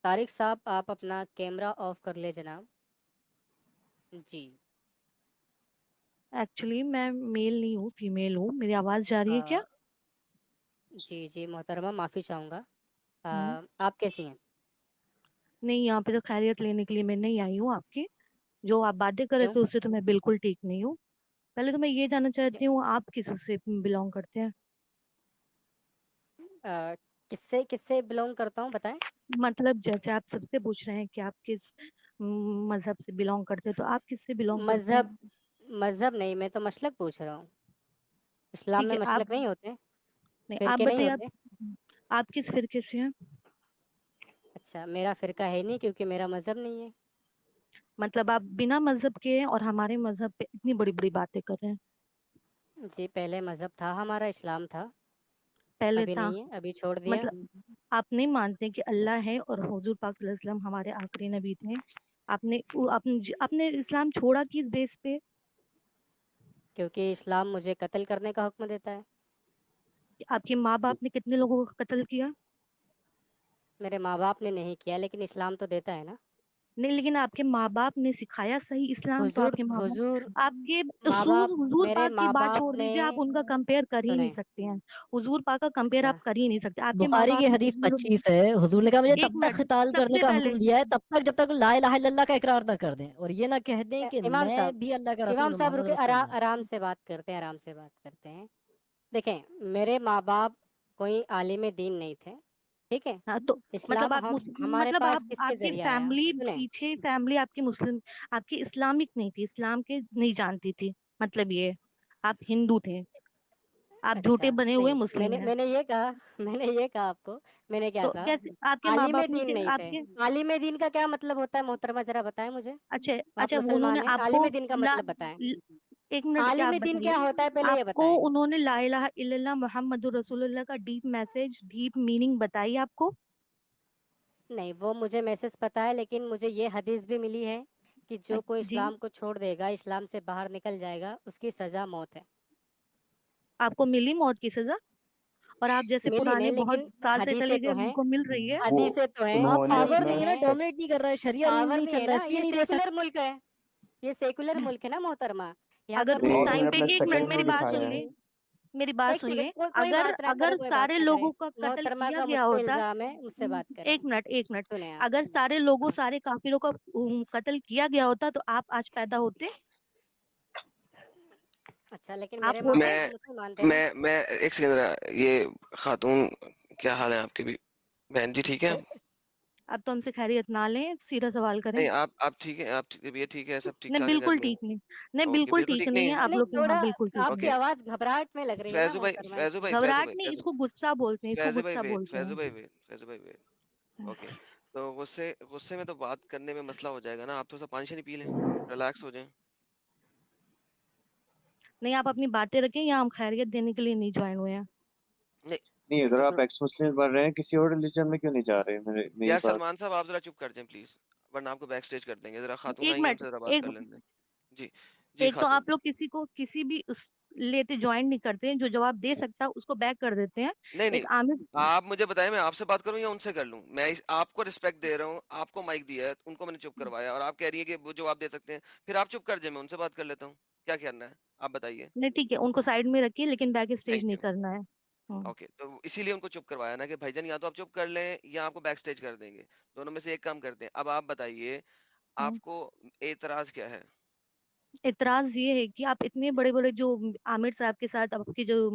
طارق صاحب آپ اپنا کیمرہ آف کر لے جناب. جی. ایکچولی میں میل نہیں ہوں، فیمیل ہوں. میری آواز جا رہی ہے کیا؟ جی جی محترمہ، معافی چاہوں گا. ہوں. آپ کیسی ہیں؟ نہیں، یہاں پہ تو خیریت لینے کے لیے میں نہیں آئی ہوں آپ کی. جو آپ باتیں کر رہے کیوں؟ تھے اس سے تو میں بالکل ٹھیک نہیں ہوں. پہلے تو میں یہ جاننا چاہتی ہوں آپ کس سے بلونگ کرتے ہیں. کس سے بلونگ کرتا ہوں بتائیں. مطلب جیسے آپ سب سے پوچھ رہے ہیں کہ آپ کس مذہب سے بلونگ کرتے ہیں، تو آپ کس سے بلونگ کرتے ہیں؟ مذہب مذہب نہیں، میں تو مسلک پوچھ رہا ہوں. اسلام ٹھیک میں ہے، آپ مسلک نہیں ہوتے؟ نہیں، آپ فرقے نہیں بتائیے ہوتے؟ آپ کس فرقے سے ہیں؟ اچھا، میرا فرقہ ہے نہیں کیونکہ میرا مذہب نہیں ہے. مطلب آپ بنا مذہب کے ہیں اور ہمارے مذہب پہ اتنی بڑی بڑی باتیں کر رہے ہیں. جی پہلے مذہب تھا، ہمارا اسلام تھا. پہلے ابھی تھا. نہیں ہے، ابھی چھوڑ دیا. مطلب آپ نہیں مانتے کہ اللہ ہے اور حضور پاک صلی اللہ علیہ وسلم ہمارے آخری نبی تھے؟ آپ نے اسلام چھوڑا کس بیس پہ؟ کیونکہ اسلام مجھے قتل کرنے کا حکم دیتا ہے. آپ کے ماں باپ نے کتنے لوگوں کو قتل کیا؟ میرے ماں باپ نے نہیں کیا، لیکن اسلام تو دیتا ہے نا. نہیں، لیکن آپ کے ماں باپ نے سکھایا صحیح اسلام تو حضور آپ کے ماں حضور باپ آپ کے ماں اصول باپ حضور میرے پاک کی ماں بات باپ چھوڑ نے دیجیے، آپ ان کا کمپیئر کر ہی نہیں سنیں. سکتے ہیں. حضور پاک کا کمپیئر اچھا. آپ کر ہی نہیں سکتے. آپ کے ماں بخاری باپ کی نے حدیث کتنے لوگ 25 ہے، حضور نے کہا مجھے ایک تب تک منٹ قتال سب کرنے سے کا پہلے حکم دیا ہے تب تک جب تک لا الہ الا اللہ کا اقرار نہ کر دیں اور یہ نہ کہہ دیں کہ امام میں صاحب بھی اللہ کا رسول امام ہوں، صاحب محمد رکے، رسول اللہ. آرام سے بات کرتے ہیں، آرام سے بات کرتے ہیں. دیکھیں، میرے ماں باپ کوئی عالم دین نہیں تھے، ٹھیک ہے. ہاں، تو مطلب اسلام آپ ہمارے مطلب پاس کس کے آپ کی ذریعے آیا؟ فیملی سنیں. پیچھے فیملی آپ کی مسلم، آپ کی اسلامک نہیں تھی، اسلام کے نہیں جانتی تھی. مطلب یہ آپ ہندو تھے، آپ جھوٹے اچھا بنے ہوئے نہیں، میں مسلم نے ہیں. میں نے یہ کہا میں نے یہ کہا آپ کو. میں نے کیا تو کہا؟ کیسے آپ کے ماں عالم باپ دین نے نہیں آپ تھے. کے عالم دین کا کیا مطلب ہوتا ہے محترمہ، ذرا بتائیں مجھے. اچھا آپ اچھا وہ انہوں نے مسلمان ہیں، آپ کو عالم دین کا لا مطلب بتائیں. ایک منٹ کیا عالم آپ دین بتائیے. کیا ہوتا ہے پہلے یہ آپ کو بتائیں. انہوں نے لا الہ الا اللہ محمد رسول اللہ کا ڈیپ میسج، ڈیپ میننگ بتائی آپ کو؟ نہیں، وہ مجھے میسج پتا ہے، لیکن مجھے یہ حدیث بھی ملی ہے کہ جو کوئی جی، اسلام کو چھوڑ دے گا، اسلام سے باہر نکل جائے گا، اس کی سزا موت ہے. آپ کو ملی موت کی سزا؟ اور آپ جیسے ملی پرانے نہیں، بہت لیکن سال سے حدیثیں چلے گئے تو ان ہیں. کو مل رہی ہے. وہ حدیثیں تو ہیں. آپ انہوں نے پاور حدیثیں نہیں ہے نا، اپنا ہیں. ڈومنیٹ نہیں کر رہا ہے، شریعہ رول پاور نہیں نہیں چل ہے رہا ہے نا، اس لیے یہ نہیں دے سیکولر سکتے. ملک ہے. یہ سیکولر ملک ہے نا محترمہ. یہاں اگر پر اس نہیں، انہوں کوئی نے ٹائم پہ اپنا ایک منٹ سیکولر میری رول بات دکھایا سن ہے. لیں، میری بات ایک سنیے. سیکنڈ، کوئی اگر بات نہ اگر کرے، کوئی سارے بات نہ کرے. لوگوں کا قتل محترمہ کیا کا مجھ گیا پہ ہوتا، الزام ہے، مجھ سے بات کریں. ایک منٹ سنیں اگر آپ. سارے لوگوں سارے کافروں کا قتل کیا گیا ہوتا تو آپ آج پیدا ہوتے؟ اچھا، لیکن آپ میرے ماں ہوتے؟ باپ تو میں مسلمان تھے نا. میں ایک سیکنڈ ذرا. یہ خاتون کیا حال ہے آپ کے بھی؟ بہن جی ٹھیک ہے؟ اب تو ہم سے خیریت نہ لیں، سیدھا سوال کریں. نہیں آپ ٹھیک ہے؟ آپ طبیعت ٹھیک ہے؟ سب ٹھیک نہیں، ٹھاک ہے گھر بالکل میں؟ ٹھیک نہیں. نہیں، اوکے، بالکل بالکل ٹھیک ٹھیک نہیں نہیں. ہے. آپ نہیں، لوگ کے تھوڑا یہاں بالکل ٹھیک آپ نہیں کی اوکے. ہے. آواز گھبراہٹ میں لگ رہی ہے نا فیضو بھائی محترمہ. فیضو بھائی فیضو گھبراہٹ بھائی نہیں، اس فیضو کو غصہ بولتے ہیں، اس کو فیضو بھائی غصہ بولتے فیضو ہیں. بھائی فیضو بھائی اوکے. تو غصے میں تو بات کرنے میں مسئلہ ہو جائے گا نا. آپ تھوڑا سا پانی شانی پی لیں، ریلیکس ہو جائیں. نہیں، آپ اپنی باتیں رکھیں، یا ہم خیریت دینے کے لیے نہیں جوائن ہوئے ہیں. نہیں نہیں، اگر دیکھو آپ ایکس مسلم بن رہے ہیں کسی اور ریلیجن میں کیوں نہیں جا رہے؟ میری یار بات. سلمان صاحب، آپ ذرا چپ کر جائیں پلیز، ورنہ آپ کو بیک سٹیج کر دیں گے. ذرا خاتون ایک آئی ہیں، ان منٹ سے ذرا بات ایک کر لیں دیں. جی جی ایک تو خاتون. آپ لوگ کسی کو کسی بھی لیتے جوائن نہیں کرتے ہیں، جو جواب دے سکتا اس کو بیک کر دیتے ہیں. نہیں ایک نہیں، عامر. آپ مجھے بتائیں میں آپ سے بات کروں یا ان سے کر لوں؟ میں آپ کو رسپیکٹ دے رہا ہوں، آپ کو مائک دیا ہے، ان کو میں نے چپ کروایا، اور آپ کہہ رہی ہے کہ وہ جواب دے سکتے ہیں. پھر آپ چپ کر جائیں، میں ان سے بات کر لیتا ہوں. کیا کرنا ہے آپ بتائیے. نہیں، ٹھیک ہے، ان کو سائڈ میں رکھیے، لیکن بیک اسٹیج تھینک نہیں یو. کرنا ہے. اوکے، تو اسی لیے ان کو چپ کروایا نا کہ بھائی جان یا تو آپ چپ کر لیں یا آپ کو بیک سٹیج کر دیں گے. دونوں میں سے ایک کام کرتے ہیں. اب آپ بتائیے ہوں. آپ کو اعتراض کیا ہے؟ اعتراض یہ ہے کہ آپ اتنے بڑے بڑے جو عامر صاحب کے ساتھ آپ کی جو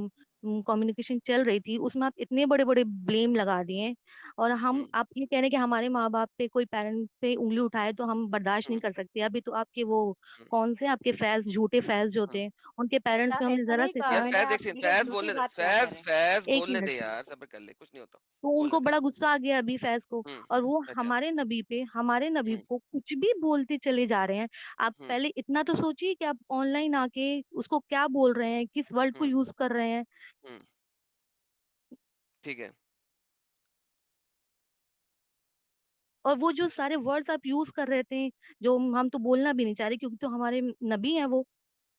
کمیونیکیشن چل رہی تھی، اس میں آپ اتنے بڑے بڑے بلیم لگا دیے. اور ہم ہوں آپ یہ کہہ رہے ہیں کہ ہمارے ماں باپ پہ کوئی پیرنٹ پہ انگلی اٹھائے تو ہم برداشت نہیں ہوں کر سکتے. ابھی تو آپ کے وہ ہوں کون سے آپ کے فیض، جھوٹے فیض جو ہوں. تھے، ان کے پیرنٹس ایسا پہ ہم نے ایسا ذرا نہیں سے کہا یار کہا. میں نے، فیض ایک آپ سیکنڈ، یہ فیض جھوٹی بولنے دے، بات کیا کر رہے ہیں. فیض ایک بولنے دے منٹ. یار، صبر کر لے، کچھ نہیں ہوتا. تو ان بولنے کو دے. بڑا غصہ آ گیا ابھی فیض کو، ہوں. اور وہ اچھا. ہمارے نبی ہوں کو کچھ بھی بولتے چلے جا رہے ہیں. آپ ہوں پہلے اتنا تو سوچیے کہ آپ آن لائن آ کے اس کو کیا بول رہے ہیں، کس ورڈ کو ہوں یوز کر رہے ہیں. ہوں. ٹھیک ہے. اور وہ جو سارے ورڈز آپ یوز کر رہے تھے، جو ہم تو بولنا بھی نہیں چاہ رہے کیونکہ تو ہمارے نبی ہیں، وہ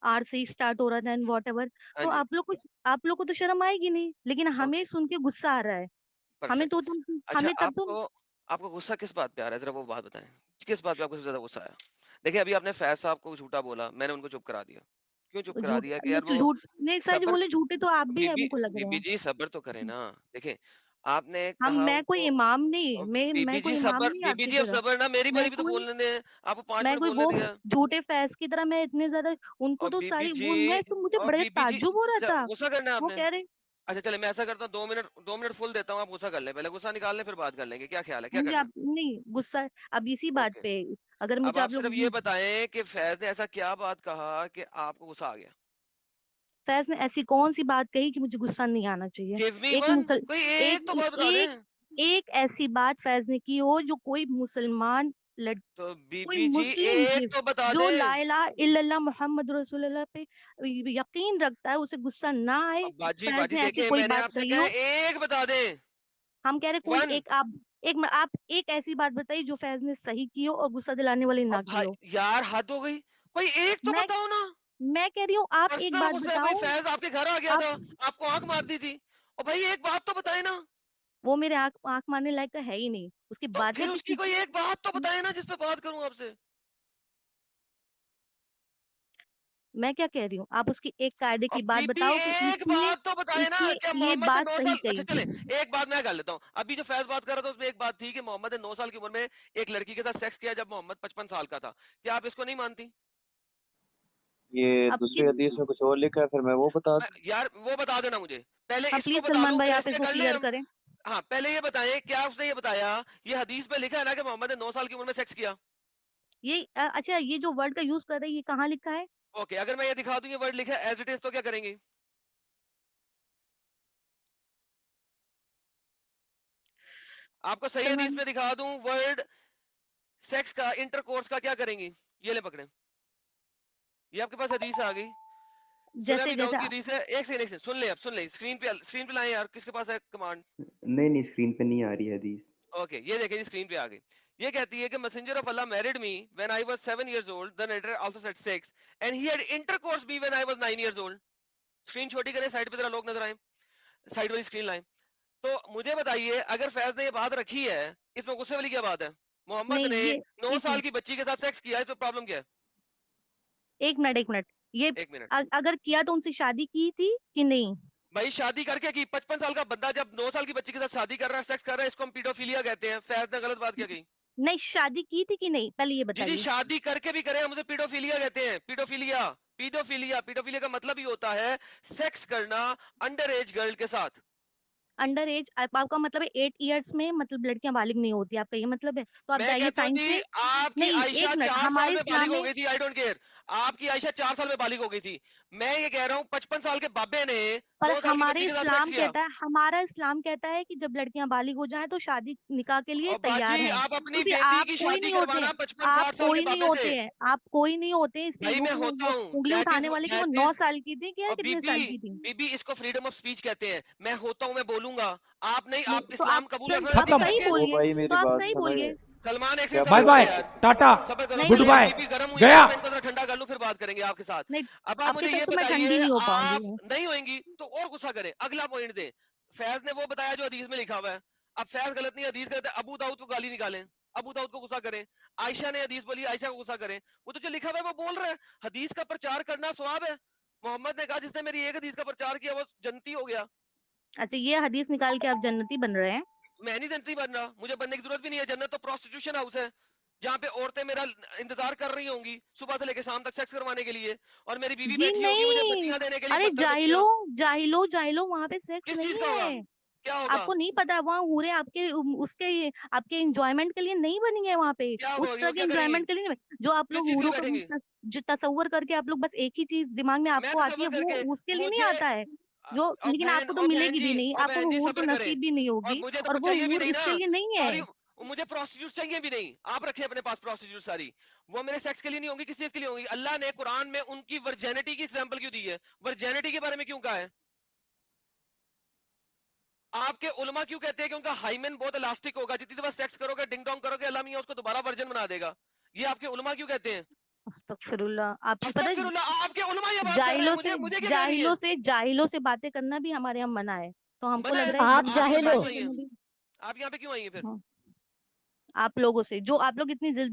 آر سے اسٹارٹ ہو رہا تھا، واٹ ایور. ہاں تو جی. آپ لوگ کو تو شرم آئے گی نہیں، لیکن ہمیں اوکے، سن کے غصہ آ رہا ہے. ہمیں پرفیکٹ. تو اچھا ہمیں تب تو आपको गुस्सा किस बात पे आ रहा है, जरा वो बात बताएं, किस बात पे आपको सबसे ज्यादा गुस्सा आया? देखिए अभी आपने फैज साहब को झूठा बोला, मैंने उनको चुप करा दिया। क्यों चुप करा झूठ दिया कि नहीं, यार वो झूठ नहीं सच सब्र, बोले, झूठे तो आप भी बीबी हमको लग रहे बीबी हैं। जी सब्र तो करें ना। देखें आपने हम कहा मैं कोई उनको, इमाम नहीं, मैं बीबी कोई जी इमाम सब्र, नहीं बीबी आपकी जी अब तरह। सब्र ना, मेरी मैं बारी भी तो कोई बोलने दें, आपको 5 मैं मिनट कोई बोलने वो दिया। झूठे फैज की तरह मैं इतने ज्यादा उनको और तो बीबी सारी जी, वो मैं तो मुझे और बड़े बीबी जी, ताज्जुब हो रहा अच्छा था। गुस्सा करना है वो आपने? कह रहे अच्छा चले मैं ऐसा करता हूँ, 2 मिनट फुल देता हूँ, आप गुस्सा कर लें, पहले गुस्सा निकाल लें फिर बात कर लेंगे, क्या ख्याल है, क्या मुझे करना आप नहीं गुस्सा अब इसी बात है? ओके, पे अगर अब मुझे आप आप लोग सिर्फ ये बताएं कि फैज ने ऐसा क्या बात कहा कि आपको गुस्सा आ गया? फैज ने ऐसी कौन सी बात कही कि मुझे गुस्सा नहीं आना चाहिए। गिव मी एक वन, मुसल कोई एक एक तो बात बता एक दें। एक ऐसी बात फैज ने की हो जो कोई मुसलमान तो कोई बीबी जी मुस्लिम एक भी तो बता जो ला दें। इलाहा इल्लल्लाह मोहम्मद रसूलुल्लाह पे यकीन रखता है उसे गुस्सा ना आए अब कि बाजी फैज बाजी ने ऐसी देखें, कोई मैंने बात आपसे कही कहा हो। एक बता दें, हम कह रहे कोई वन। एक आप एक ऐसी बात बताइए जो फैज ने सही की हो और गुस्सा दिलाने वाली ना अब की भाई हो। यार हद हो गई, कोई एक तो मैं बताओ ना। मैं कह रही हूँ आप एक पर्सनल बात गुस्सा है, कोई बताओ। फैज आपके घर आ गया आप था, आपको आंख मार दी थी, और भाई एक बात तो बताए ना। वो मेरे आंख आंख मारने लायक का है ही नहीं, उसकी तो बातें फिर भी उसकी कोई एक बात तो बताए ना जिस पे बात करूं आपसे। मैं क्या कह रही हूँ आप उसकी एक कायदे की अब बात बीबी बताओ कि एक इसने बात तो बताए ना, इसने क्या ये मोहम्मद ने बात 9 सही साल, अच्छा चले कही। एक बात मैं कर लेता हूँ, अभी जो फैज बात कर रहा था उसमें एक बात थी कि मोहम्मद ने 9 साल की उम्र में एक लड़की के साथ सेक्स किया जब मोहम्मद 55 साल का था, क्या आप इसको नहीं मानती? ये अब दूसरी किस हदीस में कुछ और लिखा है, फिर मैं वो बता दूं? यार वो बता देना मुझे, पहले हाँ इसको प्लीज बता सलमान दूं, भाई फिर इस आप पे इसको कर ले क्लियर हम। करें। हाँ पहले ये बताएं, क्या उसने ये बताया, ये हदीस में लिखा है ना कि मोहम्मद ने 9 साल की उम्र में सेक्स किया? ये अच्छा ये जो वर्ड का यूज कर रहे हैं ये कहाँ लिखा है। ओके, अगर मैं ये दिखा दूं ये वर्ड लिखा है एज इट इज, तो क्या करेंगे? आपको सही हदीस सलमान में दिखा दूं वर्ड सेक्स का, इंटरकोर्स का, क्या करेंगी? ये ले पकड़े, ये आपके पास हदीस आ गई, सुने जैसे अभी दाऊद जैसे की हदीस है, एक सेकंड सुन ले, अब सुन ले, स्क्रीन पे लाएं यार, किसके पास है कमांड? नहीं नहीं स्क्रीन पे नहीं आ रही हदीस। ओके ये देखें जी, स्क्रीन पे आ गई। ये कहती है कि messenger of Allah married me when I was 7 years old, the narrator also said 6 and he had intercourse me when I was 9 years old। Screen छोटी करें, साइड पे जरा लोग नजर आए, साइड वाली स्क्रीन लाएं। तो मुझे बताइए अगर फैज ने ये बात रखी है, इसमें गुस्से वाली क्या बात है? मोहम्मद नहीं ने ये 9 एक साल मिनट की बच्ची के साथ सेक्स किया, इसमें प्रॉब्लम क्या है? एक मिनट ये एक मिनट, अगर किया तो उनसे शादी की थी कि नहीं। भाई शादी करके की, 55 साल का बंदा जब 9 साल की बच्ची के साथ शादी कर रहा है, सेक्स कर रहा है, इसको हम पीडोफिलिया कहते हैं। फैज ने गलत बात क्या कही? नहीं शादी की थी कि नहीं पहले ये जी बताइए। शादी करके भी करें हम उसे पीडोफिलिया कहते हैं। पीडोफिलिया, पीडोफिलिया का मतलब ही होता है सेक्स करना अंडर एज गर्ल के साथ। अंडर एज आपका मतलब है 8 इयर्स में मतलब लड़कियां बालिग नहीं होती आपका ये मतलब है तो आप मैं जाइए कहता हूँ साइंस जी से। आपकी नहीं आयशा एक मिनट 4 साल हमारे में इस्लाम बालिग हो में गई थी, आई डोंट केयर, आपकी आयशा 4 साल में बालिग हो गई थी। मैं ये कह रहा हूँ 55 साल के बाबे ने पर 9 साल की बच्ची के साथ सेक्स किया। हमारा इस्लाम कहता है कि जब लड़कियां बालिग हो जाएं तो शादी निकाह के लिए और तैयार बाजी हैं। आप अपनी तो फिर बेटी आप की कोई शादी नहीं होते करवाना हैं 55-60 साल के बाबे से। आप कोई नहीं होते इस पे भाई मैं होता हूँ, उंगली उठाने वाले कि वो 9 साल की थी कि और कितने बीबी साल की थी। बीबी इसको फ्रीडम ऑफ स्पीच कहते हैं। मैं होता हूँ, मैं बोलूंगा, आप नहीं, नहीं आप तो आप इस्लाम कबूल सही रखना आप चाहती खत्म। सही करेंगे। वो बोलिए भाई तो मेरी आप बात सही सुनो बोलिए। ये। सलमान एक क्या सेकंड बाय सबर बात बाय करो है? यार, टाटा सबर करो, नहीं गुड पहले बाय बीबी गर्म हुई है गया। ना, मैं इनको जरा ठंडा कर लूं फिर बात करेंगे आपके साथ। नहीं अब आप आपके मुझे साथ ये तो मैं ठंडी बताइए, नहीं हो पाऊंगी आप मैं। नहीं होंगी तो और गुस्सा करें, अगला पॉइंट दे। फैज ने वो बताया जो हदीस में लिखा हुआ है, अब फैज गलत नहीं हदीस गलत है, अबू दाऊद को गाली निकालें, अबू दाऊद को गुस्सा करें, आयशा ने हदीस बोली आयशा को गुस्सा करें, वो तो जो लिखा हुआ है वो बोल रहा है। हदीस का प्रचार करना सवाब है। मोहम्मद ने कहा जिसने मेरी एक हदीस का प्रचार किया वो जन्नती हो गया। अच्छा ये हदीस निकाल के आप जन्नती बन रहे हैं। मैं नहीं जन्नती बन रहा, मुझे बनने की जरूरत भी नहीं है। जन्नत तो प्रोस्टिट्यूशन हाउस है जहाँ पे औरतें मेरा इंतजार कर रही होंगी सुबह से लेकर शाम तक सेक्स करवाने के लिए, और मेरी बीवी जी बैठी होगी मुझे नहीं बच्चियां देने के लिए, अरे बदतर बच्चियां। जाहिलो वहां पे सेक्स किस चीज नहीं का होगा, है। क्या होगा, आपको नहीं पता वहाँ हूरे आपके उसके आपके एंजॉयमेंट के लिए नहीं बनी है वहां पे। क्या उस होगी, तरह वो के क्या करेंगी, एंजॉयमेंट के लिए नहीं बनी। जो आप किस लोग चीज के हूरों लिए बैठेंगी? को जो तसव्वुर करके आप लोग बस एक ही चीज दिमाग में मैं आपको आती है तसव्वुर वो करके, उसके लिए नहीं मुझे आता है जो और लेकिन बहन आपको तो और मिलेगी भी नहीं और आपको बहन वो जी हूर तो सब्र करें, नसीब भी नहीं और होगी मुझे तो और कुछ वो चाहिए भी हूर नहीं ना, इसके लिए नहीं है। सारी मुझे प्रोस्टिट्यूट चाहिए भी नहीं, आप रखें अपने पास प्रोस्टिट्यूट सारी, वो मेरे सेक्स के लिए नहीं होंगी, किस चीज के लिए होंगी? अल्लाह ने कुरान में उनकी वर्जेनिटी की एग्जांपल क्यों दी है, वर्जेनिटी के बारे में क्यों कहा है? आपके उलमा क्यों कहते हैं कि उनका हाइमेन बहुत इलास्टिक होगा, जितनी दफा सेक्स करोगे डिंग डोंग करोगे अल्लाह मियां उसको दोबारा वर्जन बना देगा? ये आपके उलमा क्यों कहते हैं? अस्तगफिरुल्लाह आपको पता है अस्तगफिरुल्लाह, आपके उलमा ये बात कर रहे हैं, मुझे क्या कहनी है? जाहिलों से बातें करना भी हमारे यहाँ मना है तो हमको मना लग है रहा तो है आप जन्नत आप की यहाँ पे जाहिल क्यों हो। बातें आई हैं, करना भी। आप यहाँ पे क्यों आई हैं फिर? हाँ, आप लोगों से, जो आप लोग इतनी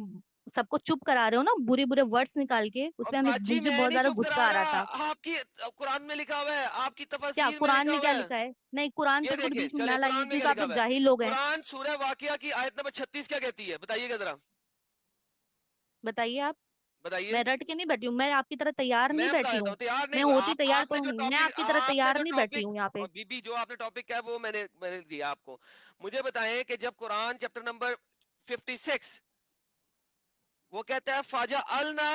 सबको चुप करा रहे हो ना, बुरे बुरे वर्ड्स निकाल के, और उसमें हमें बाजी मुझे मैं बहुत नहीं ज्यादा चुप गुस्सा करा आ रहा रहा, था। आपकी कुरान में लिखा हुआ है, आपकी क्या तफसीर में कुरान लिखा में क्या हुआ है। लिखा है? नहीं, कुरान ये फिर को देखिए बीच में चले ना लाइए, कुरान में प्लीज, क्या आप लिखा लोग हुआ है। जाहिल लोग हैं। कुरान सूरह वाकिया की आयत नंबर 36 क्या कहती है, बताइएगा जरा, बताइए आप। बताइए। मैं रट के नहीं बैठी हूँ, मैं आपकी तरह तैयार नहीं मैं बता बैठी देता हूँ। हूँ, तैयार नहीं मैं हुआ होती आप, तैयार तो आपने जो हूँ, मैं टॉपिक आपकी तरह तैयार नहीं बैठी हूँ यहाँ पे। और बीबी जो आपने टॉपिक है वो मैंने मैंने दिया आपको। मुझे बताएं कि जब कुरान चैप्टर नंबर 56 वो कहता है फाजा अलना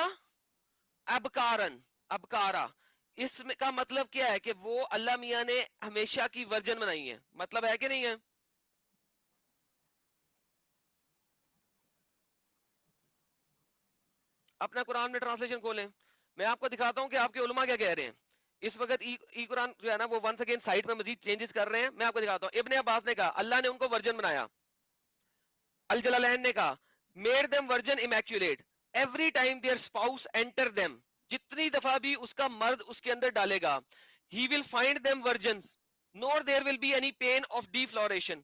अबकारन, अबकारा, इसमें का मतलब क्या है कि वो अल्लाह मियां ने हमेशा की वर्जन बनाई है, मतलब है कि नहीं है? अपना कुरान में ट्रांसलेशन खोलें, मैं आपको दिखाता हूं कि आपके उलमा क्या कह रहे हैं। इस वक्त ई कुरान जो है ना वो वंस अगेन साइट में मजीद चेंजेस कर रहे हैं, मैं आपको दिखाता हूं। इब्ने अब्बास ने कहा अल्लाह ने उनको वर्जन बनाया, अल जलालैन ने कहा made them virgin immaculate every time their spouse enter them, जितनी दफा भी उसका मर्द उसके अंदर डालेगा, he will find them virgins nor there will be any pain of defloration,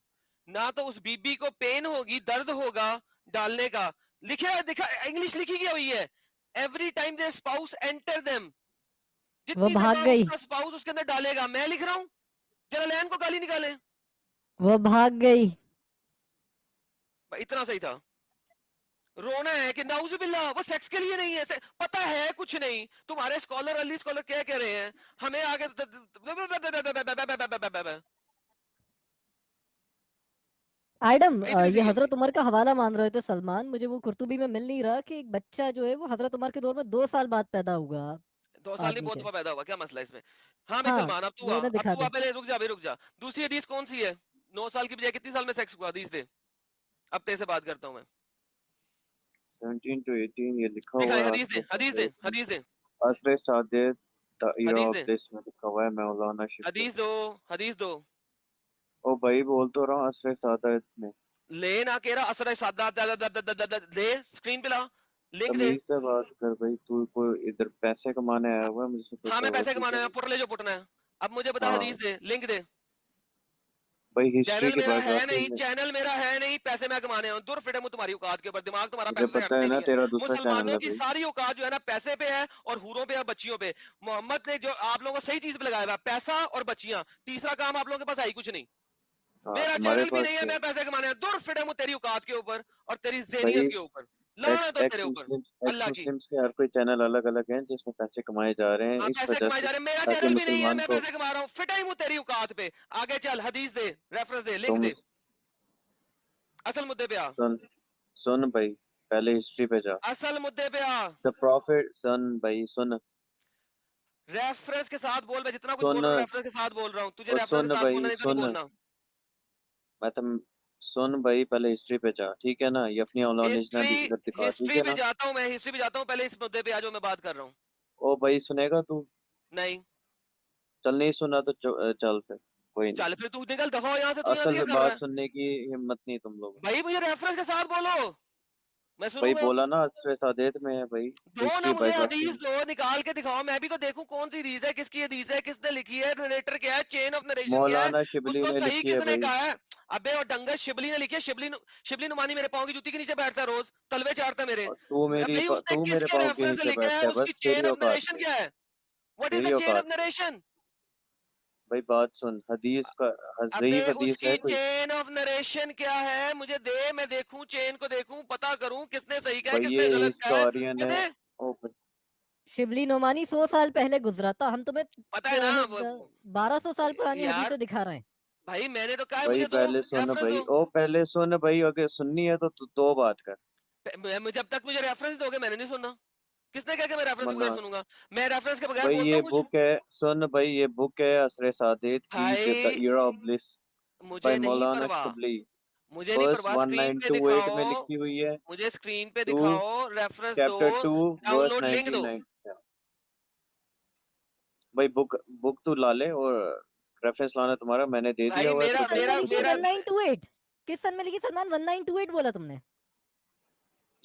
ना तो उस बीबी को पेन होगी, दर्द होगा डालने का। लिखा है, दिखा, इंग्लिश लिखी गई हुई है, every time their spouse enter them, वो जितनी भाग दफा गई, उसका स्पाउस उसके अंदर डालेगा। मैं लिख रहा हूं, जरा लैन को गाली निकालें। वो भाग गई। इतना सही था। रोना है कि नाउजुबिल्ला वो सेक्स के लिए नहीं है, पता है कुछ नहीं। तुम्हारे स्कॉलर अली स्कॉलर क्या कह रहे हैं, हमें आगे आइडम, इतनी ये सी गेम थी। हजरत उमर का हवाला मान रहे थे सलमान, मुझे वो कुर्तुबी में मिल नहीं रहा कि एक बच्चा जो है वो हजरत उमर के दौर में 2 साल बाद पैदा हुआ 2 साल नहीं, आदमी बहुत के। दफा पैदा हुआ, क्या मसला है इसमें? हाँ भाई हाँ, सलमान, अब तू आ, वो ना अब दिखा तू आ, दे। पहले रुक जा भाई, रुक जा। दूसरी हदीस कौन सी है? 9 साल की बजाय कितनी साल में सेक्स हुआ, हदीस दे। अब तेरे से बात करता हूँ मैं। 17 to 18 ये लिखा दिखाए, हुआ है हदीस दे, हदीस दे, हदीस दे, असर सादित द era हदीस of दे, bliss में लिखा हुआ है मौलाना शिबली। हदीस दो, हदीस दो। ओ भाई बोल तो रहा हूँ असर सादित में। ले ना कह रहा असर सादा दे, स्क्रीन पे ला, लिंक दे। तमीज से बात कर भाई, तू कोई इधर पैसे कमाने आया हुआ है, मुझसे कुछ हाँ मैं और पैसे पूछे कमाना है, भाई। पुट ले जो पुटना है। अब मुझे बता, हाँ हदीस दे, लिंक दे। भाई, हिस्ट्री चैनल की मेरा है बायोग्राफी नहीं, में चैनल मेरा है नहीं, पैसे मैं कमाने हूँ, दूर फिटे मुंह तुम्हारी औकात के ऊपर, दिमाग तुम्हारा मुझे पैसे से पता हटता है ही ना, नहीं है। तेरा दूसरा चैनल मुसलमानों है की भाई। सारी औकात जो है ना पैसे पे है, और हूरों पे है, बच्चियों पे। मोहम्मद ने जो आप लोगों को सही चीज पे लगाया हुआ है, पैसा और बच्चियां, तीसरा काम आप लोगों के पास है ही कुछ नहीं। हाँ मेरा तुम्हारे चैनल भी पास नहीं है, क्या है मैं पैसे कमाने हैं, दूर फिटे मुंह तेरी औकात के ऊपर और तेरी भाई? ज़हनियत के ऊपर। लानत हो तेरे ऊपर, एक्स अल्लाह की। मुस्लिम्स के हर कोई चैनल अलग अलग हैं जिसमें पैसे कमाए जा रहे हैं हाँ इस पैसे वजह कमाए से, जा रहे हैं, मेरा ताकि चैनल भी नहीं है, मुसलमान मैं को पैसे कमा रहा हूँ, फिटा ही मुंह तेरी औकात पे। आगे चल, हदीस दे, रेफरेंस दे, लिंक तुम दे, असल मुद्दे पे आ, सुन सुन भाई, पहले हिस्ट्री पे जा। असल मुद्दे पे आ। द प्रॉफिट, सुन भाई सुन रेफरेंस के साथ बोल, मैं जितना कुछ बोल सुन रहा हूँ रेफरेंस के साथ बोल रहा हूँ, तुझे और रेफरेंस के सुन साथ बोलना भाई नहीं तो नहीं सुन, बोलना। मैं तुम सुन भाई, पहले हिस्ट्री पे जा, ठीक है ना? ये अपनी औलानिज ना हिस्ट्री, इधर दिखा, ठीक हिस्ट्री है पे ना? जाता हूँ मैं, हिस्ट्री पे जाता हूँ, पहले इस मुद्दे पे आ जो मैं बात कर रहा हूँ। ओ भाई सुनेगा तू? नहीं, चल नहीं सुना तो चल फिर, कोई नहीं। चल फिर तू निकल, दफा हो यहाँ से, तू यहाँ असल क्या कर रहा बात है? सुनने की हिम्मत नहीं तुम लोग। भाई मुझे रेफरेंस के साथ बोलो, मैं भाई सुनूंगा। बोला ना, असर सादेत में है भाई, दो ना हिस्ट्री मुझे बायोग्राफी हदीस में। दो, निकाल के दिखाओ, मैं भी तो देखूं कौन सी हदीस है, किसकी हदीस है, किसने लिखी है, नरेटर क्या है, चेन ऑफ नरेशन क्या है, मौलाना शिबली उसको ने सही लिखी है किसने भाई। कहा है? अबे और डंगर शिबली ने लिखी है, शिबली नुमानी मेरे पाँव की जूती के नीचे बैठता है रोज, तलवे चारता है मेरे। और भाई उसने तू मेरे किसके पाँव के रेफरेंस से नीचे लिखा है, बैठता है, उसकी बस चेन तेरी ऑफ औकात नरेशन पे, क्या है? व्हाट इज तेरी द चेन औकात ऑफ पे। नरेशन? भाई बात सुन, हदीस का अबे ज़ईफ हदीस उसकी है कोई? चेन ऑफ नरेशन क्या है, मुझे दे, मैं देखूं, चेन को देखूं, पता करूं किसने सही कहा है, भाई ये किसने गलत कहा है, हिस्टोरियन ये है। दे। ओ भाई, शिबली नोमानी 100 साल पहले गुजरा था, हम तुम्हें पता है ना 1200 साल पुरानी यार, हदीसें दिखा रहे हैं। भाई मैंने तो कहा है, भाई मुझे दो पहले सुन रेफरेंस भाई, दो। ओ पहले सुन भाई, अगर सुननी है तो तू दो बात कर। जब तक मुझे रेफरेंस दोगे मैंने नहीं सुनना। किसने कहा कि मैं रेफरेंस के बगैर मन्ना सुनूंगा? मैं रेफरेंस के बगैर भाई, बोलता ये हूँ कुछ? बुक है, सुन भाई, ये बुक है असर सादेत की, द भाई era of bliss मुझे बाय नहीं मौलाना परवाह, शिबली, मुझे नहीं वर्स परवाह, स्क्रीन पे 1928 दिखाओ, में लिखी हुई है। मुझे स्क्रीन पे टू दिखाओ, रेफरेंस दो, चैप्टर 2 वर्स डाउनलोड लिंक दो। 1990। भाई बुक बुक तू ला ले, और रेफरेंस लाना तुम्हारा, मैंने दे दिया भाई हुआ है, किस मेरा तो सन में मेरा लिखी है उसमें। मेरा 1928? किस सन में लिखी सलमान? 1928 बोला तुमने?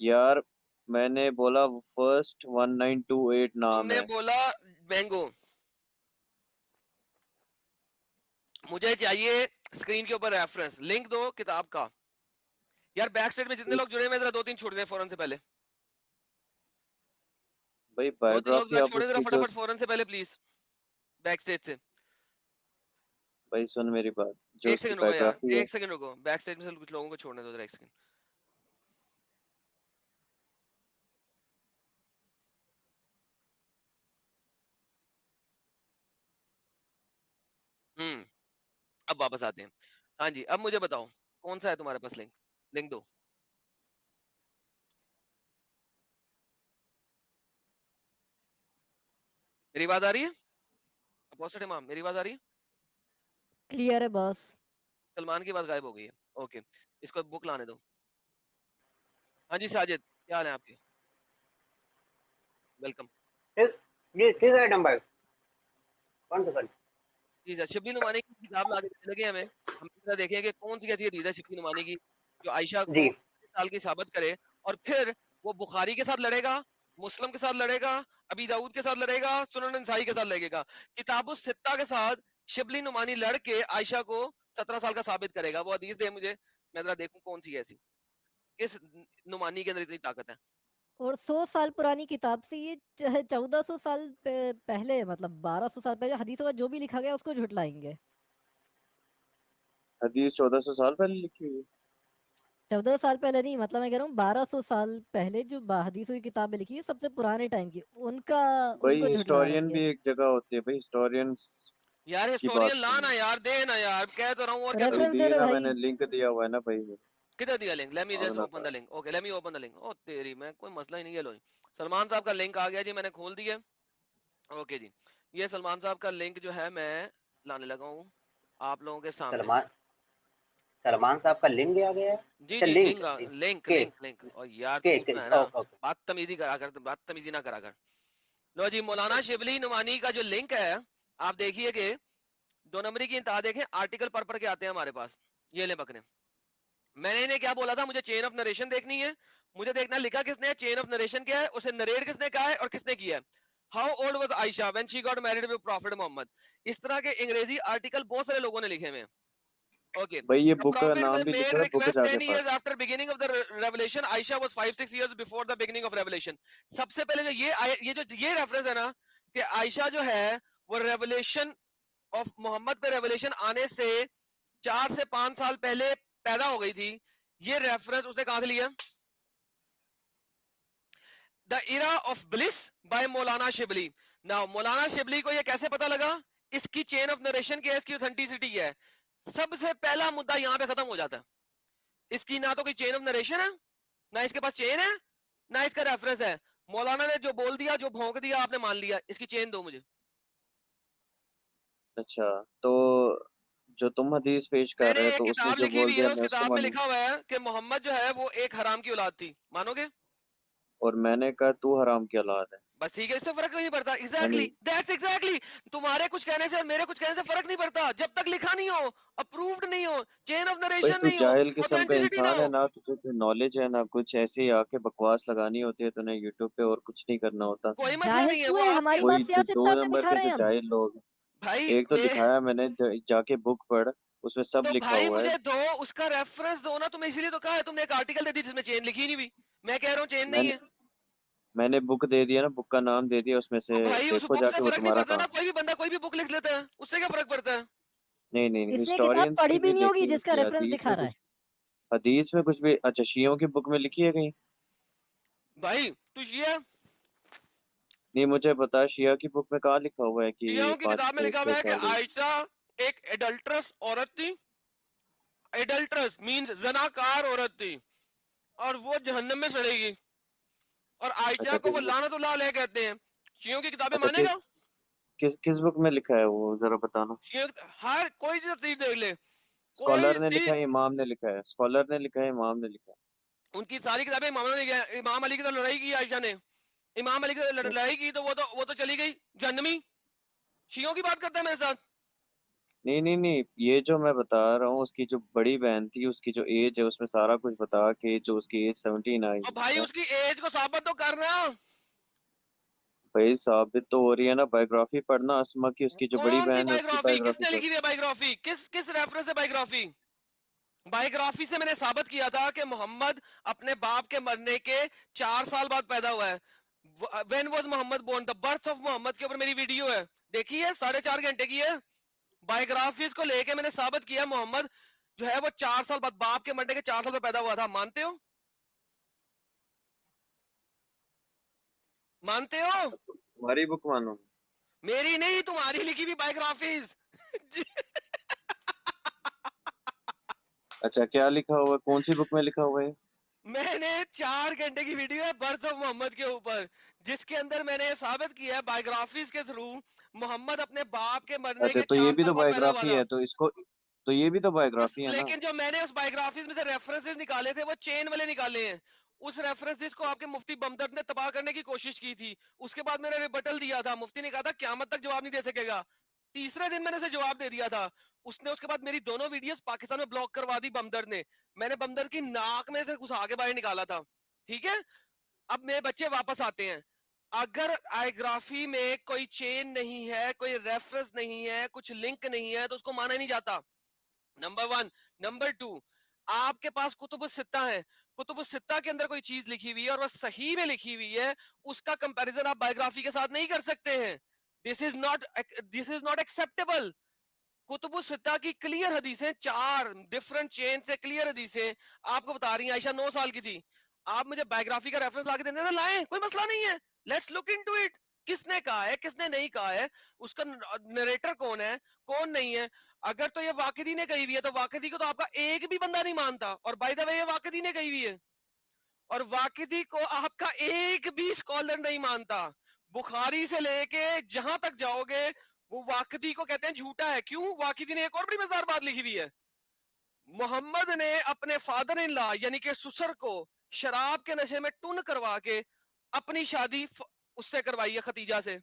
यार मैंने बोला फर्स्ट 1928 नाम तुमने है। बोला मैंगो, मुझे चाहिए स्क्रीन के ऊपर रेफरेंस, लिंक दो किताब का। यार बैक स्टेट में जितने लोग जुड़े हैं जरा 2-3 छोड़ दें फौरन से पहले, भाई 2-3 लोग बायोग्राफी जरा अब छोड़े जरा उसकी जो फटाफट फौरन से पहले प्लीज बैक स्टेज से। भाई सुन मेरी बात, जो एक उसकी सेकंड रुको यार, बायोग्राफी है, एक सेकंड रुको, बैक स्टेज में से कुछ लोगों को छोड़ने दो जरा, एक सेकंड। अब वापस आते हैं। हाँ जी, अब मुझे बताओ कौन सा है तुम्हारे पास लिंक, लिंक दो। मेरी बात आ रही है अपोजिट इमाम, मेरी बात आ रही है? क्लियर है बॉस। सलमान की बात गायब हो गई है, ओके इसको बुक लाने दो। हाँ जी साजिद, क्या हाल है आपके? वेलकम। किस आइटम भाई, कौन सा सर? जी सर, शिबली नुमानी की किताब ला के देने लगे हमें, हम जरा देखें कि कौन सी ऐसी हदीस है शिबली नुमानी की जो आयशा को जी 30 साल की साबित करे, और फिर वो बुखारी के साथ लड़ेगा, मुस्लिम के साथ लड़ेगा, अबी दाऊद के साथ लड़ेगा, सुनन नसाई के साथ लड़ेगा, किताबुस सित्ता के साथ शिबली नुमानी लड़ के आयशा को 17 साल का साबित करेगा। वो हदीस दे मुझे, मैं जरा देखूं कौन सी है ऐसी, किस नुमानी के अंदर इतनी ताकत है। और 100 साल पुरानी किताब से ये 1400 साल पहले, मतलब 1200 साल पहले हदीसों में जो भी लिखा गया उसको झुटलाएंगे। हदीस 1400 साल पहले लिखी हुई है। 14 साल पहले नहीं, मतलब मैं कह रहा हूँ 1200 साल पहले जो हदीसों की किताबें लिखी है सबसे पुराने टाइम की, उनका भाई उनको झुटला हिस्टोरियन रही भी है। एक जगह होती है भाई, हिस्टोरियंस यार की बात हिस्टोरियन ला ना सुनिए यार, दे ना यार, कह तो रहा हूँ और क्या भाई, करूँ। रेफरेंस दे दिए दे ना, भाई। मैंने लिंक दिया हुआ है ना भाई। किधर दिया लिंक? लेट मी जस्ट मांगना ओपन द पड़ा। Link. Okay let me open the link. ओ तेरी, मैं कोई मसला ही नहीं है। लो जी, सलमान साहब का लिंक आ गया जी, मैंने खोल दिया। ओके जी, ये सलमान साहब का लिंक जो है मैं लाने लगा हूँ आप लोगों के सामने। सलमान साहब का लिंक आ गया है। जी अच्छा जी, लिंक लिंक लिंक के लिंक लिंक। और यार के तू के जो है ना, ओके बदतमीजी करा कर, बदतमीजी ना करा कर। लो जी, मौलाना शिबली नुमानी का जो लिंक है, आप देखिए कि 2 नंबरी की इंतहा देखें, आर्टिकल पढ़ के आते हैं हमारे पास। ये ले पकड़े, मैंने इन्हें क्या बोला था, मुझे चेन ऑफ नरेशन देखनी है, मुझे देखना लिखा किसने है, चेन ऑफ नरेशन क्या है, उसे नरेट किसने कहा है और किसने किया है। How old was Aisha when she got married with prophet Muhammad. इस तरह के अंग्रेजी आर्टिकल बहुत सारे लोगों ने लिखे हुए हैं। ओके, भाई ये the बुक का prophet नाम भी made लिखा है, बुक request जाके 10 पढ़। years after beginning of the revelation. Aisha was 5-6 years before the beginning of revelation. सबसे पहले जो ये रेफरेंस है ना कि आयशा जो है वो रेवलेशन ऑफ मोहम्मद पे रेवलेशन आने से 4 से 5 साल पहले पैदा हो गई थी, ये रेफरेंस उसने कहां से लिया? The era of bliss by Maulana Shibli. Now मौलाना शिबली को ये कैसे पता लगा? इसकी चेन ऑफ नरेशन क्या है, इसकी ऑथेंटिसिटी क्या है। सबसे पहला मुद्दा यहां पे खत्म हो जाता है, इसकी ना तो कोई चेन ऑफ नरेशन है, ना इसके पास चेन है, ना इसका रेफरेंस है। मौलाना ने जो बोल दिया, जो भौंक दिया, आपने मान लिया। इसकी चेन दो मुझे। अच्छा, तो जो तुम हदीस पेश कर मैंने रहे हो एक तो उसने किताब जो लिखी बोल हुई है, दिया उस मैं उसको किताब में मानूं, लिखा हुआ है कि मोहम्मद जो है वो एक हराम की औलाद थी, मानोगे? और मैंने कहा तू हराम की औलाद है। बस ठीक है, इससे फर्क नहीं पड़ता। यानी एग्जैक्टली दैट्स एग्जैक्टली, तुम्हारे कुछ कहने से और मेरे कुछ कहने से फर्क नहीं पड़ता, जब तक लिखा नहीं हो, अप्रूव्ड नहीं हो, चेन ऑफ भाई नरेशन तू नहीं हो, जाहिल किस्म का ऑथेंटिसिटी ना इंसान है हो। ना, तुझे कोई नॉलेज है ना कुछ, ऐसे ही आके बकवास लगानी होती है तूने यूट्यूब पे, और कुछ नहीं करना होता। कोई मसला जाहिल नहीं है, क्यों वो है, आपके हमारी बात वही जो दो सियासतदान से नंबर दिखा के रहे जो हैं हम। जाहिल लोग हैं। भाई एक तो दिखाया मैंने, जाके बुक पढ़, उसमें सब तो लिखा भाई हुआ है। मुझे दो, उसका रेफरेंस दो ना, तुम्हें इसीलिए तो कहा है, तुमने एक आर्टिकल दे दी जिसमें चेन लिखी नहीं हुई। मैं कह रहा हूँ चेन नहीं मैंने है। मैंने बुक दे दिया ना, बुक का नाम दे दिया, उसमें तो से भाई उस देखो बुक से जाके, वो फर्क नहीं तुम्हारा पड़ता ना, काम। कोई भी बंदा कोई भी बुक लिख लेता है, उससे क्या फर्क पड़ता है? नहीं नहीं नहीं, इसने किताब हिस्टोरियंस पढ़ी की भी भी नहीं होगी देखी जिसका होती है, रेफरेंस हदीस दिखा में रहा है। कुछ, हदीस में कुछ भी। अच्छा, शियों की बुक में लिखी है कहीं? भाई तू शिया, नहीं, मुझे बता, शिया की बुक में कहाँ लिखा हुआ है कि शियाओं की 5 किताब में से लिखा हुआ 6 है कि साल हुई? आयशा एक एडल्ट्रस औरत थी। एडल्ट्रस मींस जनाकार औरत थी, और वो जहन्नम में सड़ेगी, और आयशा अच्छा, को किस वो बुक? लानतुल्लाह अलैह कहते हैं। शियों की किताबें अच्छा, मानेगा? किस बुक में लिखा है वो, जरा बताना। शियों हर कोई चीज देख ले, कोई स्कॉलर ने लिखा चीज, है, इमाम ने लिखा है? स्कॉलर ने लिखा है, इमाम ने लिखा उनकी सारी किताबें इमाम ने लिखी है। इमाम अली की तो लड़ाई की आयशा ने, इमाम अली की है? लड़ाई की तो वो तो चली गई जहन्नमी। शियों की बात करता है मेरे साथ। नहीं नहीं नहीं, ये जो मैं बता रहा हूँ, उसकी जो बड़ी बहन थी, उसकी जो एज है, उसमें सारा कुछ बता के, जो उसकी एज 17 आई और भाई है। उसकी एज को साबित तो करना। भाई साबित तो हो रही है ना, बायोग्राफी पढ़ना अस्मा की, उसकी जो बड़ी कौन सी बहन है उसकी बायोग्राफी, बायोग्राफी किसने पढ़। लिखी हुई है बायोग्राफी, किस किस रेफरेंस से बायोग्राफी? बायोग्राफी से मैंने साबित किया था कि मोहम्मद अपने बाप के मरने के 4 साल बाद पैदा हुआ है. When was Muhammad born? The birth of Muhammad के ऊपर मेरी वीडियो है, देखी है, 4.5 घंटे की है. बायोग्राफीज को लेके मैंने साबित किया मोहम्मद जो है वो 4 साल बाद, बाप के मरने के 4 साल बाद पैदा हुआ था. मानते हो? मानते हो? तुम्हारी बुक मानो. मेरी नहीं, तुम्हारी लिखी हुई बायोग्राफीज. अच्छा, क्या लिखा हुआ है? कौन सी बुक में लिखा हुआ है? मैंने 4 घंटे की वीडियो है बर्थ ऑफ मोहम्मद के ऊपर, जिसके अंदर मैंने ये साबित किया है बायोग्राफीज के थ्रू मोहम्मद अपने बाप के मरने अच्छा, के तो ये 4 भी साल तो बाद पैदा हुआ बायोग्राफी था. है, तो इसको, तो ये भी तो बायोग्राफी है ना. लेकिन जो मैंने उस बायोग्राफीज में से रेफरेंसेस निकाले थे वो चेन वाले निकाले हैं. उस रेफरेंसेस को आपके मुफ्ती बमदर्द ने तबाह करने की कोशिश की थी. उसके बाद मैंने रिबटल दिया था. मुफ्ती ने कहा था क़यामत तक जवाब नहीं दे सकेगा. तीसरे दिन मैंने उसे जवाब दे दिया था. उसने उसके बाद मेरी दोनों वीडियोस पाकिस्तान में ब्लॉक करवा दी बमदर्द ने. मैंने बमदर्द की नाक में से घुसा के बाहर निकाला था. ठीक है, अब मेरे बच्चे वापस आते हैं. अगर बायोग्राफी में कोई चेन नहीं है, कोई रेफरेंस नहीं है, कुछ लिंक नहीं है, तो उसको माना ही नहीं जाता. नंबर 1. नंबर 2, आपके पास कुतुब सित्ता है. कुतुब सित्ता के अंदर कोई चीज लिखी हुई है और वो सही में लिखी हुई है, उसका कंपैरिजन आप बायोग्राफी के साथ नहीं कर सकते हैं. This is not acceptable. कुतुब सित्ता की क्लियर हदीसें, 4 डिफरेंट चेन से क्लियर हदीसें आपको बता रही हैं. आयशा 9 साल की थी. आप मुझे बायोग्राफी का रेफरेंस लाके देने लाएं, कोई मसला नहीं है. Let's look into it. किसने कहा है, किसने नहीं कहा है, उसका नरेटर कौन है, कौन नहीं है. अगर तो ये वाकिदी ने कही हुई है तो वाकिदी को तो आपका एक भी बंदा नहीं मानता. और बाय द वे ये वाकिदी ने कही हुई है, और वाकिदी को आपका एक भी स्कॉलर नहीं मानता. बुखारी से लेके जहां तक जाओगे वो वाकिदी को कहते हैं झूठा है. क्यों? वाकिदी ने एक और बड़ी मजेदार बात लिखी हुई है. मोहम्मद ने अपने फादर इन लॉ यानी कि ससुर को शराब के नशे में टुन करवा के अपनी शादी उससे करवाई है, खतीजा से.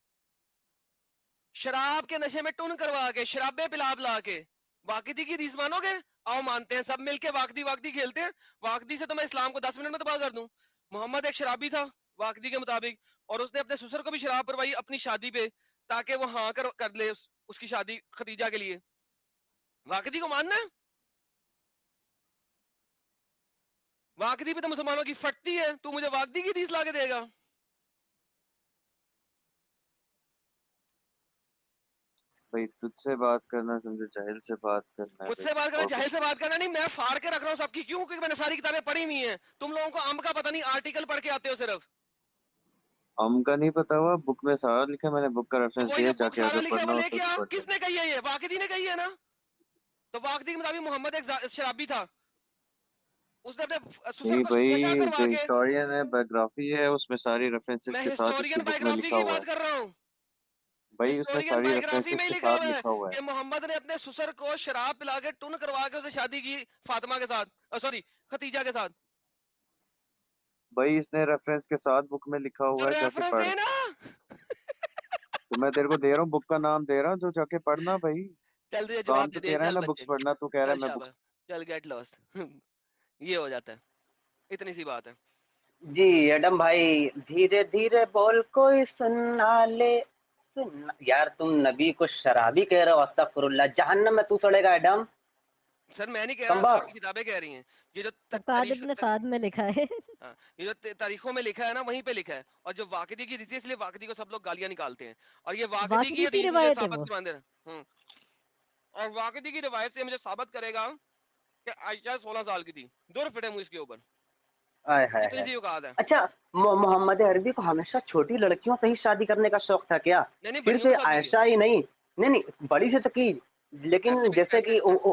शराब के नशे में टुन करवा के, शराबे पिला पिला के. वाकिदी की हदीस मानोगे? आओ मानते हैं, सब मिलके वाकदी वाकदी खेलते हैं. वाकदी से तो मैं इस्लाम को 10 मिनट में तबाह कर दूं. मोहम्मद एक शराबी था वाकदी के मुताबिक, और उसने अपने ससुर को भी शराब परवाई अपनी शादी पे, ताकि वो हाँ कर ले उसकी शादी खतीजा के लिए. वाकदी को मानना है? वाकदी पे तो मुसलमानों की फटती है. तू मुझे वाकदी की हदीस लाके देगा? भाई तुझसे बात करना समझो जाहिल से बात करना है मुझसे भाई, बात करना, और जाहिल कुछ से बात करना नहीं. मैं फाड़ के रख रहा हूँ सबकी. क्यों? क्योंकि मैंने सारी किताबें पढ़ी हुई हैं. तुम लोगों को अम्ब का पता नहीं, आर्टिकल पढ़ के आते हो सिर्फ. हम का नहीं पता हुआ. बुक में सारा लिखा है, मैंने बुक का तो रेफरेंस वही दिया, जो बुक जाके सारा अगर लिखा है पढ़ना वो हो लेके तो आओ. पढ़ लो. किसने कही है ये? वाकिदी ने कही है ना. तो वाकिदी के मुताबिक मोहम्मद एक शराबी था. उसने अपने ससुर नहीं को नशा भाई, करवा जो के. हिस्टोरियन है, बायोग्राफी है, उसमें सारी रेफरेंसेस मैं के साथ उसकी हिस्टोरियन बुक में बायोग्राफी लिखा की हुआ है. बात कर रहा हूँ. भाई उसमें हिस्टोरियन सारी बायोग्राफी रेफरेंसेस में ही के लिखा साथ हुआ है लिखा हुआ है. कि मोहम्मद ने अपने ससुर को शराब पिला के टुन करवा के उसे शादी की फातिमा के साथ, सॉरी खतीजा के साथ. भाई इसने रेफरेंस के साथ बुक में लिखा तो हुआ है, जाके रेफरेंस पढ़. दे ना. तो मैं तेरे को दे रहा हूँ, बुक का नाम दे रहा हूँ, जो जाके पढ़ना भाई. चल तुझे काम जवाब तो दे दे. तेरा है चल ना बुक्स बच्चे, पढ़ना, तू कह रहा चल है मैं शाबाश, बुक्स. चल गेट लॉस्ट. ये हो जाता है, इतनी सी बात है. जी एडम भाई, धीरे धीरे बोल कोई सुनना ले. सुन यार, तुम नबी को शराबी कह रहे हो? अस्तगफुरुल्लाह, जहन्नम में तू सड़ेगा एडम. सर मैं नहीं कह रहा, कंबर. आपकी किताबें कह रही हैं. ये जो फरकाद इब्न साद में लिखा है. हाँ, ये जो तारीखों में लिखा है ना वहीं पे लिखा है. और जो वाकिदी की हदीस है, इसलिए वाकिदी को सब लोग गालियां निकालते हैं. और ये वाकिदी की वाकिदी सी हदीस मुझे रिवायत है साबित वो. करवा दे रहा. और वाकिदी की रिवायत से मुझे साबित करेगा कि आयशा 16 साल की थी. दूर फिटे मुझ इसके ऊपर. आय हाय इतनी हाय. सी औकात है. अच्छा, मोहम्मद अरबी को हमेशा छोटी लड़कियों से ही शादी करने का शौक था क्या? नहीं नहीं, फिर बड़ियों से के साथ भी है. आयशा ही नहीं, नहीं नहीं, बड़ी से तो की. लेकिन ऐसे भी जैसे कि ऐसे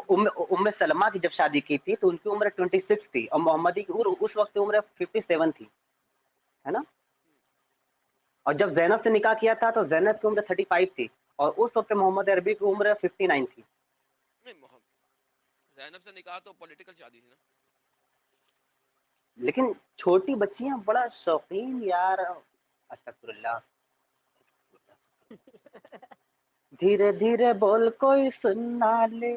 उम्मे सलमा की जब शादी की थी तो उनकी उम्र 26 थी, और मोहम्मदी की उस वक्त की उम्र 57 थी, है ना? और जब जैनब से निकाह किया था तो जैनब की उम्र 35 थी, और उस वक्त मोहम्मद अरबी की उम्र 59 थी. नहीं, ज़ैनब से निकाह तो पॉलिटिकल शादी थी ना. लेकिन छोटी बच्चियां बड़ा शौकीन यार. अस्तगफुरुल्लाह. धीरे धीरे बोल कोई सुनना ले.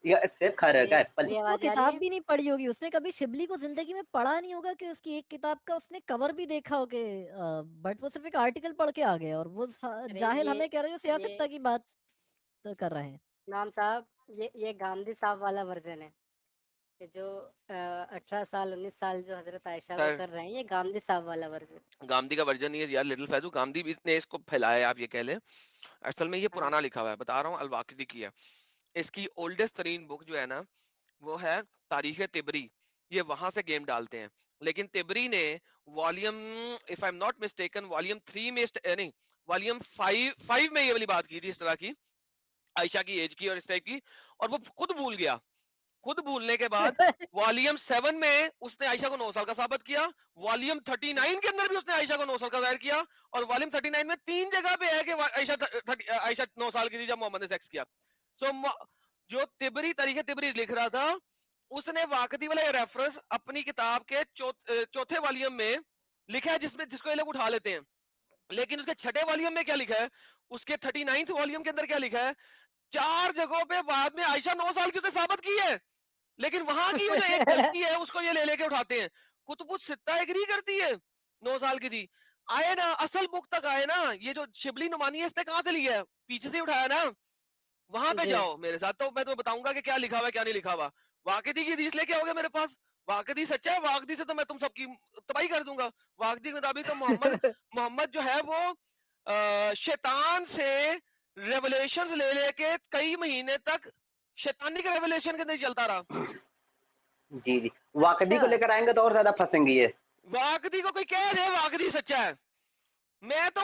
या सेब खा रहेगा एप्पल. मेरी उसने वो आवाज आ रही किताब है? भी नहीं पढ़ी होगी. उसने कभी शिबली को जिंदगी में पढ़ा नहीं होगा कि उसकी एक किताब का उसने कवर भी देखा हो के. बट वो सिर्फ एक आर्टिकल पढ़ के आ गया, और वो अरे जाहिल ये हमें कह रहे हो सियासत ये की बात कर रहे हैं. इमाम साहब, ये गांधी साहब वाला वर्जन है. کہ جو 18 سال 19 سال جو حضرت عائشہ کو سر کر رہے ہیں یہ گاندھی صاحب والا ورژن گاندھی کا ورژن نہیں ہے یار لٹل فیضو گاندھی بھی نے اس کو پھیلایا ہے آپ یہ کہہ لیں اصل میں یہ ہاں پرانا لکھا ہوا ہے بتا رہا ہوں الواقدی کی ہے اس کی اولڈسٹ ترین بک جو ہے نا وہ ہے تاریخ تبری یہ وہاں سے گیم ڈالتے ہیں لیکن تبری نے volume if I am not mistaken volume 3 میں نہیں والیم 5 میں یہ والی بات کی تھی اس طرح کی عائشہ کی ایج کی اور اس ٹائپ کی اور وہ خود بھول گیا خود بھولنے کے بعد والیم 7 میں اس نے عائشہ کو 9 سال کا ثابت کیا والیم 39 کے اندر بھی اس نے عائشہ کو 9 سال کا ظاہر کیا اور والیم 39 میں 3 جگہ پہ ہے کہ عائشہ 9 سال کی تھی جب محمد نے سیکس کیا سو جو تبری تاریخ تبری لکھ رہا تھا اس نے واقعی والا یہ ریفرنس اپنی کتاب کے چوتھے والیم میں لکھا ہے جس کو یہ لوگ اٹھا لیتے ہیں لیکن اس کے چھٹے والیم میں کیا لکھا ہے اس کے 39 والیم کے اندر کیا لکھا ہے 4 جگہوں پہ بعد میں عائشہ 9 سال کی اسے ثابت کی ہے لیکن وہاں کی وہ جو ایک غلطی ہے اس کو یہ لے کے اٹھاتے ہیں کتب الستہ ایگری کرتی ہے 9 سال کی تھی آئے نا اصل بک تک آئے نا یہ جو شبلی نعمانی ہے اس نے کہاں سے لیا ہے پیچھے سے اٹھایا نا وہاں پہ جی جاؤ میرے ساتھ تو میں تو بتاؤں گا کہ کیا لکھا ہوا ہے کیا نہیں لکھا ہوا واقعی کی حدیث لے کے آؤ گے میرے پاس واقعی سچا ہے واقعی سے تو میں تم سب کی تباہی کر دوں گا واقعی کے مطابق تو محمد جو ہے وہ شیطان سے ریولیشنز لے کے کئی مہینے تک شیطانی کے ریولیشن کے اندر چلتا رہا جی جی واقعی کو اچھا لے کر آئیں گے تو اور زیادہ پھنسیں گے یہ واقعی کو کوئی کہہ دے واقعی سچا ہے میں تو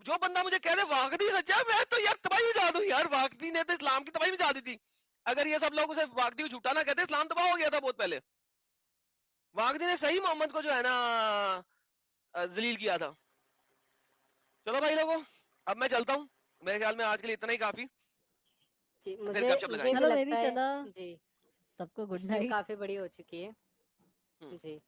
جو بندہ مجھے کہہ دے واقعی سچا ہے میں تو یار تباہی مچا دوں یار واقعی نے تو اسلام کی تباہی مچا دی تھی اگر یہ سب لوگ اسے واقعی کو جھوٹا نہ کہتے اسلام تباہ ہو گیا تھا بہت پہلے واقعی نے صحیح محمد کو جو ہے نا ذلیل کیا تھا چلو بھائی لوگوں اب میں چلتا ہوں میرے خیال میں آج کے لیے اتنا ہی کافی جی پھر مجھے گپ شپ مجھے لگائیں بھی گے چلو میں بھی لگتا ہے چلا جی سب کو گڈ اسٹریم نائٹ کافی بڑی ہو چکی ہے ہوں۔ جی